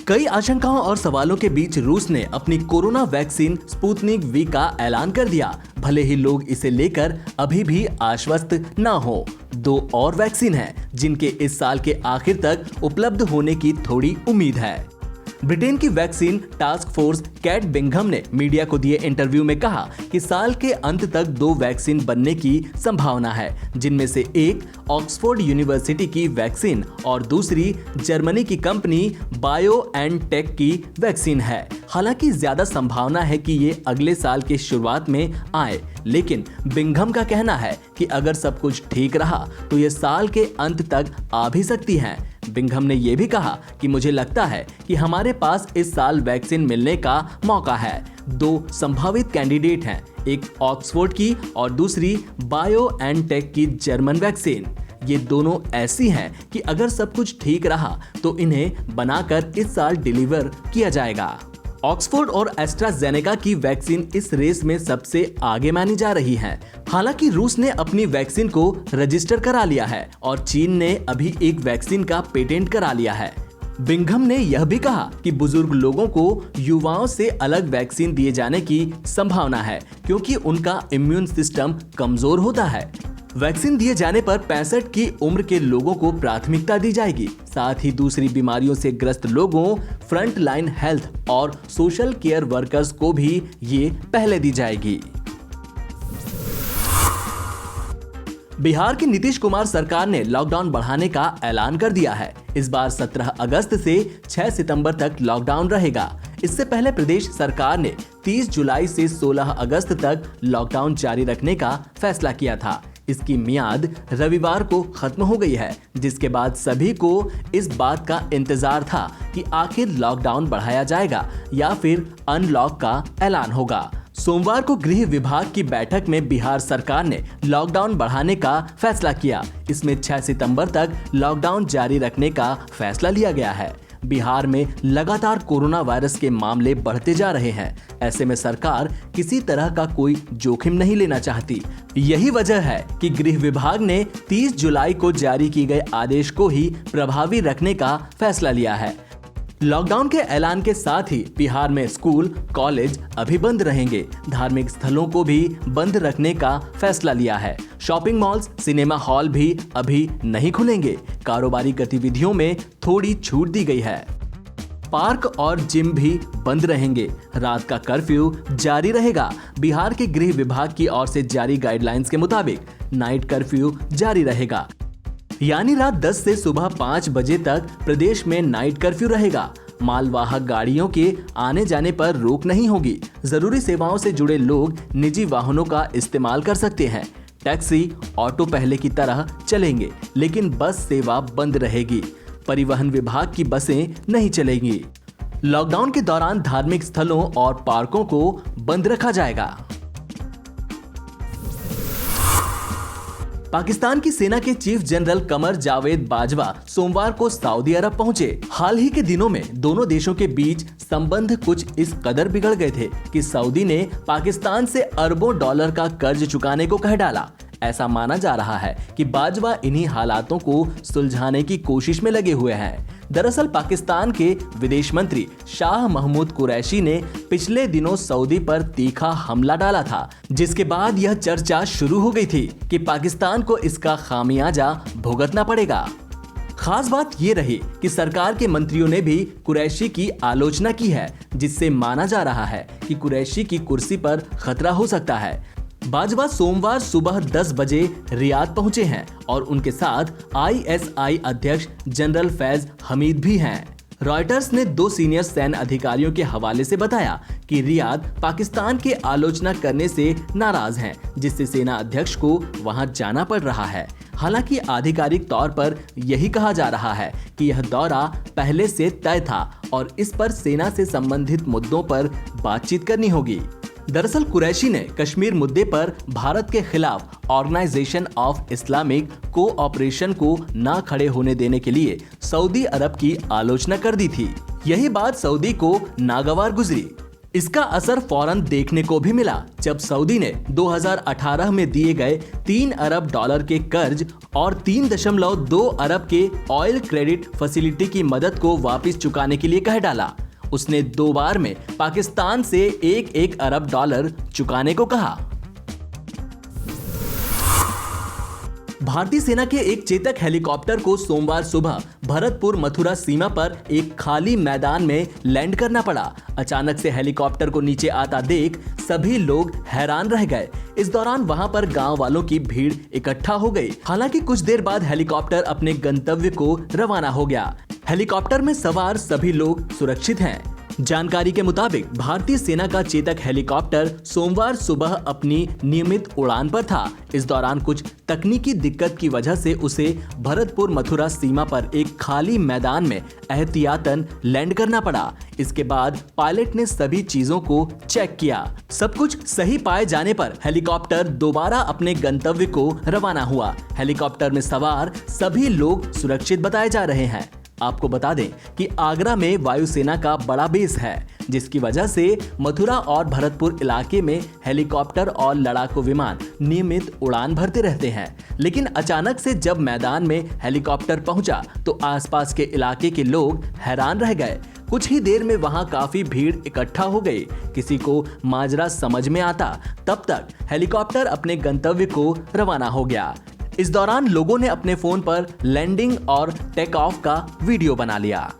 कई आशंकाओं और सवालों के बीच रूस ने अपनी कोरोना वैक्सीन स्पुतनिक वी का ऐलान कर दिया। भले ही लोग इसे लेकर अभी भी आश्वस्त न हो। 2 और वैक्सीन हैं जिनके इस साल के आखिर तक उपलब्ध होने की थोड़ी उम्मीद है। ब्रिटेन की vaccine task force Kate Bingham ने मीडिया को दिए इंटरव्यू में कहा कि साल के अंत तक 2 वैक्सीन बनने की संभावना है, जिनमें से एक ऑक्सफोर्ड यूनिवर्सिटी की वैक्सीन और दूसरी जर्मनी की कंपनी बायोएनटेक की वैक्सीन है। हालांकि ज्यादा संभावना है कि ये अगले साल के शुरुआत में आए, लेकिन बिंघम का कहना है कि अगर सब कुछ ठीक रहा तो ये साल के अंत तक आ भी सकती हैं। बिंघम ने यह भी कहा कि मुझे लगता है कि हमारे पास इस साल वैक्सीन मिलने का मौका है। 2 संभावित कैंडिडेट हैं, एक ऑक्सफोर्ड की और दूसरी बायोएनटेक की जर्मन वैक्सीन। ये दोनों ऐसी हैं कि अगर सब कुछ ठीक रहा तो इन्हें बनाकर इस साल डिलीवर किया जाएगा। ऑक्सफोर्ड और एस्ट्राजेनेका की वैक्सीन इस रेस में सबसे आगे मानी जा रही है। हालांकि रूस ने अपनी वैक्सीन को रजिस्टर करा लिया है और चीन ने अभी एक वैक्सीन का पेटेंट करा लिया है। बिंघम ने यह भी कहा कि बुजुर्ग लोगों को युवाओं से अलग वैक्सीन दिए जाने की संभावना है, क्योंकि उनका इम्यून सिस्टम कमजोर होता है। वैक्सीन दिए जाने पर 65 की उम्र के लोगों को प्राथमिकता दी जाएगी। साथ ही दूसरी बीमारियों से ग्रस्त लोगों, फ्रंट लाइन हेल्थ और सोशल केयर वर्कर्स को भी ये पहले दी जाएगी। बिहार की नीतीश कुमार सरकार ने लॉकडाउन बढ़ाने का ऐलान कर दिया है। इस बार 17 अगस्त से 6 सितंबर तक लॉकडाउन रहेगा। इससे पहले प्रदेश सरकार ने 30 जुलाई से 16 अगस्त तक लॉकडाउन जारी रखने का फैसला किया था। इसकी मियाद रविवार को खत्म हो गई है, जिसके बाद सभी को इस बात का इंतजार था कि आखिर लॉकडाउन बढ़ाया जाएगा या फिर अनलॉक का ऐलान होगा। सोमवार को गृह विभाग की बैठक में बिहार सरकार ने लॉकडाउन बढ़ाने का फैसला किया। इसमें 6 सितंबर तक लॉकडाउन जारी रखने का फैसला लिया गया है। बिहार में लगातार कोरोना वायरस के मामले बढ़ते जा रहे हैं। ऐसे में सरकार किसी तरह का कोई जोखिम नहीं लेना चाहती। यही वजह है कि गृह विभाग ने 30 जुलाई को जारी किए गए आदेश को ही प्रभावी रखने का फैसला लिया है। लॉकडाउन के ऐलान के साथ ही बिहार में स्कूल, कॉलेज अभी बंद रहेंगे। धार्मिक स्थलों को भी बंद रखने का फैसला लिया है। शॉपिंग मॉल्स, सिनेमा हॉल भी अभी नहीं खुलेंगे। कारोबारी गतिविधियों में थोड़ी छूट दी गई है। पार्क और जिम भी बंद रहेंगे। रात का कर्फ्यू जारी रहेगा। बिहार के गृह विभाग की ओर से जारी गाइडलाइंस के मुताबिक नाइट कर्फ्यू जारी रहेगा, यानी रात 10 से सुबह 5 बजे तक प्रदेश में नाइट कर्फ्यू रहेगा। मालवाहक गाड़ियों के आने जाने पर रोक नहीं होगी। जरूरी सेवाओं से जुड़े लोग निजी वाहनों का इस्तेमाल कर सकते हैं। टैक्सी, ऑटो पहले की तरह चलेंगे, लेकिन बस सेवा बंद रहेगी। परिवहन विभाग की बसें नहीं चलेंगी। लॉकडाउन के दौरान धार्मिक स्थलों और पार्कों को बंद रखा जाएगा। पाकिस्तान की सेना के चीफ जनरल कमर जावेद बाजवा सोमवार को सऊदी अरब पहुंचे। हाल ही के दिनों में दोनों देशों के बीच संबंध कुछ इस कदर बिगड़ गए थे कि सऊदी ने पाकिस्तान से अरबों डॉलर का कर्ज चुकाने को कह डाला। ऐसा माना जा रहा है कि बाजवा इन्हीं हालातों को सुलझाने की कोशिश में लगे हुए हैं। दरअसल पाकिस्तान के विदेश मंत्री शाह महमूद कुरैशी ने पिछले दिनों सऊदी पर तीखा हमला डाला था, जिसके बाद यह चर्चा शुरू हो गई थी कि पाकिस्तान को इसका खामियाजा भुगतना पड़ेगा। खास बात ये रही कि सरकार के मंत्रियों ने भी कुरैशी की आलोचना की है, जिससे माना जा रहा है कि कुरैशी की कुर्सी पर खतरा हो सकता है। बाजवा सोमवार सुबह 10 बजे रियाद पहुंचे हैं और उनके साथ ISI अध्यक्ष जनरल फैज हमीद भी हैं। रॉयटर्स ने 2 सीनियर सैन्य अधिकारियों के हवाले से बताया कि रियाद पाकिस्तान के आलोचना करने से नाराज हैं, जिससे सेना अध्यक्ष को वहां जाना पड़ रहा है। हालांकि आधिकारिक तौर पर यही कहा जा रहा है कि यह दौरा पहले से तय था और इस पर सेना से संबंधित मुद्दों पर बातचीत करनी होगी। दरअसल कुरैशी ने कश्मीर मुद्दे पर भारत के खिलाफ ऑर्गेनाइजेशन ऑफ इस्लामिक कोऑपरेशन को न खड़े होने देने के लिए सऊदी अरब की आलोचना कर दी थी। यही बात सऊदी को नागवार गुजरी। इसका असर फौरन देखने को भी मिला जब सऊदी ने 2018 में दिए गए 3 अरब डॉलर के कर्ज और 3.2 अरब के ऑयल क्रेडिट फैसिलिटी की मदद को वापस चुकाने के लिए कह डाला। उसने 2 बार में पाकिस्तान से 1-1 अरब डॉलर चुकाने को कहा। भारतीय सेना के एक चेतक हेलीकॉप्टर को सोमवार सुबह भरतपुर मथुरा सीमा पर एक खाली मैदान में लैंड करना पड़ा। अचानक से हेलीकॉप्टर को नीचे आता देख सभी लोग हैरान रह गए। इस दौरान वहां पर गांव वालों की भीड़ इकट्ठा हो गई। हालांकि कुछ देर बाद हेलीकॉप्टर अपने गंतव्य को रवाना हो गया। हेलीकॉप्टर में सवार सभी लोग सुरक्षित हैं। जानकारी के मुताबिक भारतीय सेना का चेतक हेलीकॉप्टर सोमवार सुबह अपनी नियमित उड़ान पर था। इस दौरान कुछ तकनीकी दिक्कत की वजह से उसे भरतपुर मथुरा सीमा पर एक खाली मैदान में एहतियातन लैंड करना पड़ा। इसके बाद पायलट ने सभी चीजों को चेक किया। सब कुछ सही पाए जाने पर हेलीकॉप्टर दोबारा अपने गंतव्य को रवाना हुआ। हेलीकॉप्टर में सवार सभी लोग सुरक्षित बताए जा रहे हैं। आपको बता दें कि आगरा में वायुसेना का बड़ा बेस है, जिसकी वजह से मथुरा और भरतपुर इलाके में हेलीकॉप्टर और लड़ाकू विमान नियमित उड़ान भरते रहते हैं। लेकिन अचानक से जब मैदान में हेलीकॉप्टर पहुंचा तो आसपास के इलाके के लोग हैरान रह गए। कुछ ही देर में वहां काफी भीड़ इकट्ठा हो गई। किसी को माजरा समझ में आता तब तक हेलीकॉप्टर अपने गंतव्य को रवाना हो गया। इस दौरान लोगों ने अपने फोन पर लैंडिंग और टेक ऑफ का वीडियो बना लिया।